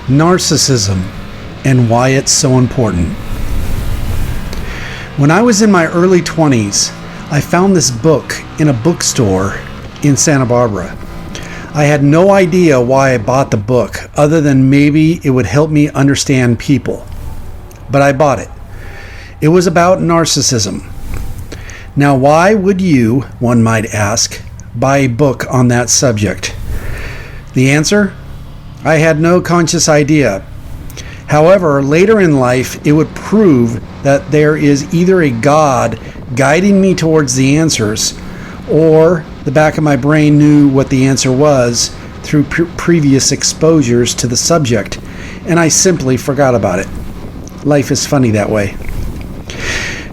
Narcissism and why it's so important. When I was in my early 20s, I found this book in a bookstore in Santa Barbara. I had no idea why I bought the book, other than maybe it would help me understand people. But I bought it. It was about narcissism. Now, why would you, one might ask, buy a book on that subject? The answer? I had no conscious idea. However, later in life, it would prove that there is either a God guiding me towards the answers, or the back of my brain knew what the answer was through previous exposures to the subject, and I simply forgot about it. Life is funny that way.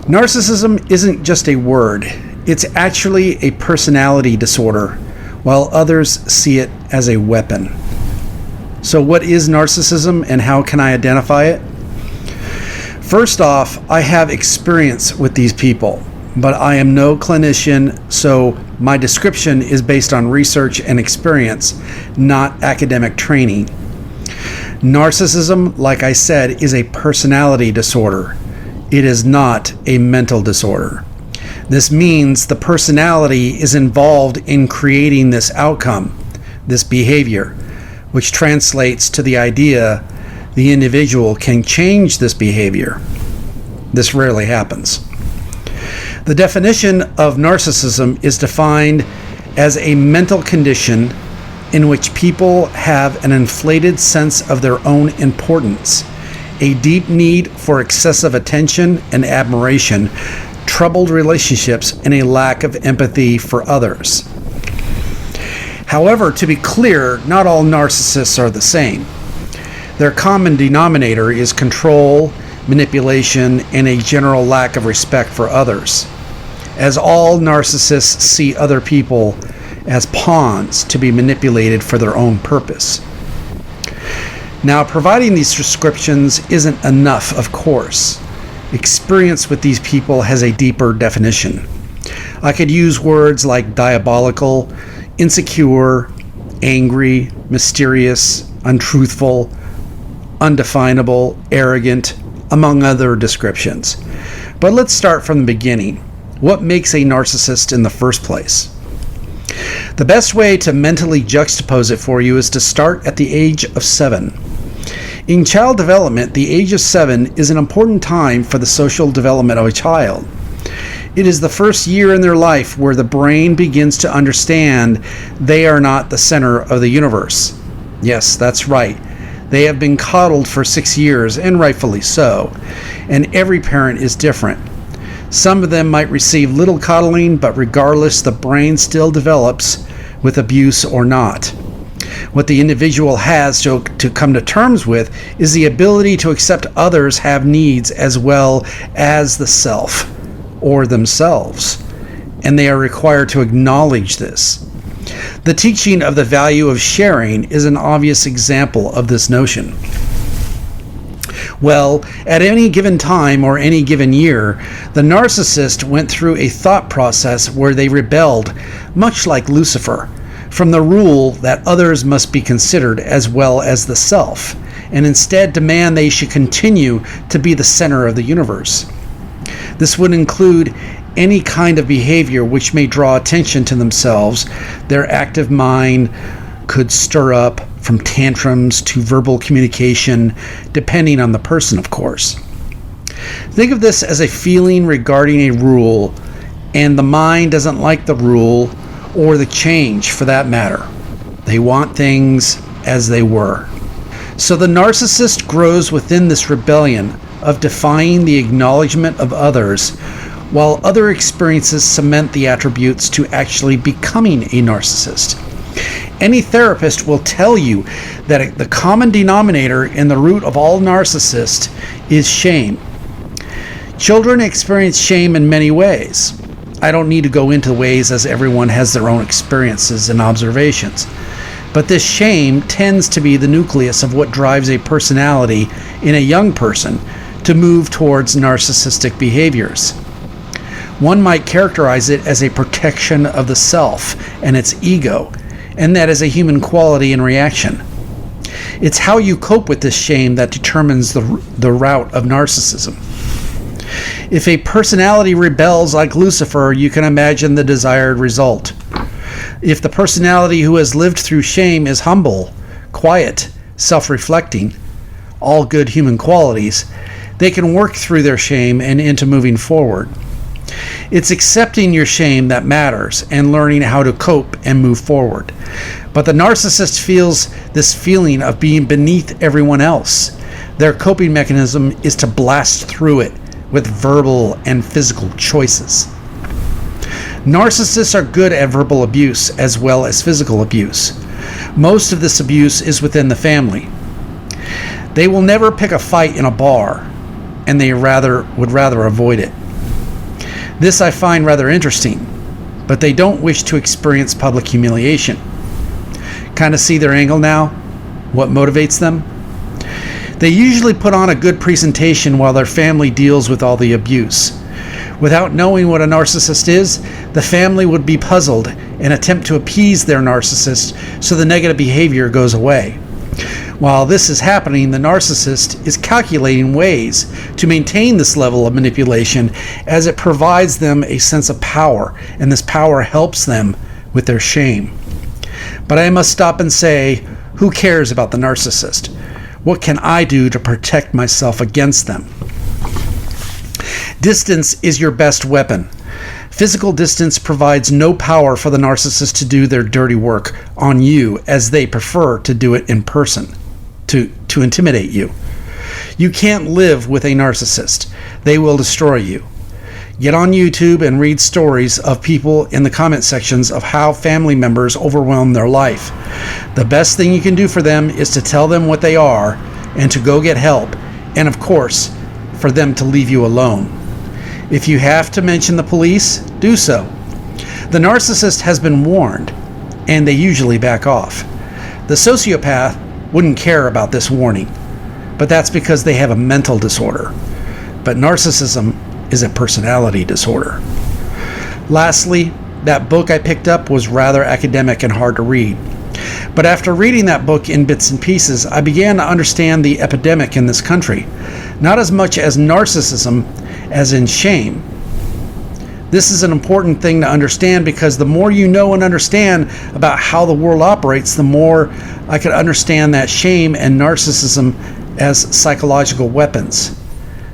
Narcissism isn't just a word. It's actually a personality disorder, while others see it as a weapon. So what is narcissism and how can I identify it? First off, I have experience with these people, but I am no clinician, so my description is based on research and experience, not academic training. Narcissism, like I said, is a personality disorder. It is not a mental disorder. This means the personality is involved in creating this outcome, this behavior, which translates to the idea the individual can change this behavior. This rarely happens. The definition of narcissism is defined as a mental condition in which people have an inflated sense of their own importance, a deep need for excessive attention and admiration, troubled relationships, and a lack of empathy for others. However, to be clear, not all narcissists are the same. Their common denominator is control, manipulation, and a general lack of respect for others, as all narcissists see other people as pawns to be manipulated for their own purpose. Now, providing these descriptions isn't enough, of course. Experience with these people has a deeper definition. I could use words like diabolical, insecure, angry, mysterious, untruthful, undefinable, arrogant, among other descriptions. But let's start from the beginning. What makes a narcissist in the first place? The best way to mentally juxtapose it for you is to start at the age of 7. In child development, the age of 7 is an important time for the social development of a child. It is the first year in their life where the brain begins to understand they are not the center of the universe. Yes, that's right. They have been coddled for 6 years, and rightfully so, and every parent is different. Some of them might receive little coddling, but regardless, the brain still develops with abuse or not. What the individual has to come to terms with is the ability to accept others have needs as well as the self or themselves, and they are required to acknowledge this. The teaching of the value of sharing is an obvious example of this notion. Well, at any given time or any given year, the narcissist went through a thought process where they rebelled, much like Lucifer, from the rule that others must be considered as well as the self, and instead demand they should continue to be the center of the universe. This would include any kind of behavior which may draw attention to themselves. Their active mind could stir up from tantrums to verbal communication, depending on the person, of course. Think of this as a feeling regarding a rule, and the mind doesn't like the rule or the change for that matter. They want things as they were. So the narcissist grows within this rebellion of defying the acknowledgement of others, while other experiences cement the attributes to actually becoming a narcissist. Any therapist will tell you that the common denominator in the root of all narcissists is shame. Children experience shame in many ways. I don't need to go into ways, as everyone has their own experiences and observations. But this shame tends to be the nucleus of what drives a personality in a young person to move towards narcissistic behaviors. One might characterize it as a protection of the self and its ego, and that is a human quality and reaction. It's how you cope with this shame that determines the route of narcissism. If a personality rebels like Lucifer, you can imagine the desired result. If the personality who has lived through shame is humble, quiet, self-reflecting, all good human qualities, they can work through their shame and into moving forward. It's accepting your shame that matters and learning how to cope and move forward. But the narcissist feels this feeling of being beneath everyone else. Their coping mechanism is to blast through it with verbal and physical choices. Narcissists are good at verbal abuse as well as physical abuse. Most of this abuse is within the family. They will never pick a fight in a bar, and they would rather avoid it. This I find rather interesting, but they don't wish to experience public humiliation. Kind of see their angle now? What motivates them? They usually put on a good presentation while their family deals with all the abuse. Without knowing what a narcissist is, the family would be puzzled and attempt to appease their narcissist so the negative behavior goes away. While this is happening, the narcissist is calculating ways to maintain this level of manipulation as it provides them a sense of power, and this power helps them with their shame. But I must stop and say, who cares about the narcissist? What can I do to protect myself against them? Distance is your best weapon. Physical distance provides no power for the narcissist to do their dirty work on you, as they prefer to do it in person, to intimidate you. You can't live with a narcissist. They will destroy you. Get on YouTube and read stories of people in the comment sections of how family members overwhelm their life. The best thing you can do for them is to tell them what they are and to go get help, and of course, for them to leave you alone. If you have to mention the police, do so. The narcissist has been warned, and they usually back off. The sociopath wouldn't care about this warning, but that's because they have a mental disorder. But narcissism is a personality disorder. Lastly, that book I picked up was rather academic and hard to read. But after reading that book in bits and pieces, I began to understand the epidemic in this country, not as much as narcissism as in shame. This is an important thing to understand, because the more you know and understand about how the world operates, the more I could understand that shame and narcissism as psychological weapons.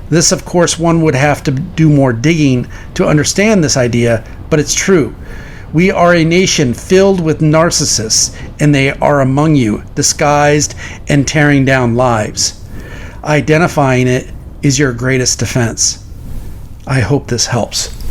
This, of course, one would have to do more digging to understand this idea, but it's true. We are a nation filled with narcissists, and they are among you, disguised and tearing down lives. Identifying it is your greatest defense. I hope this helps.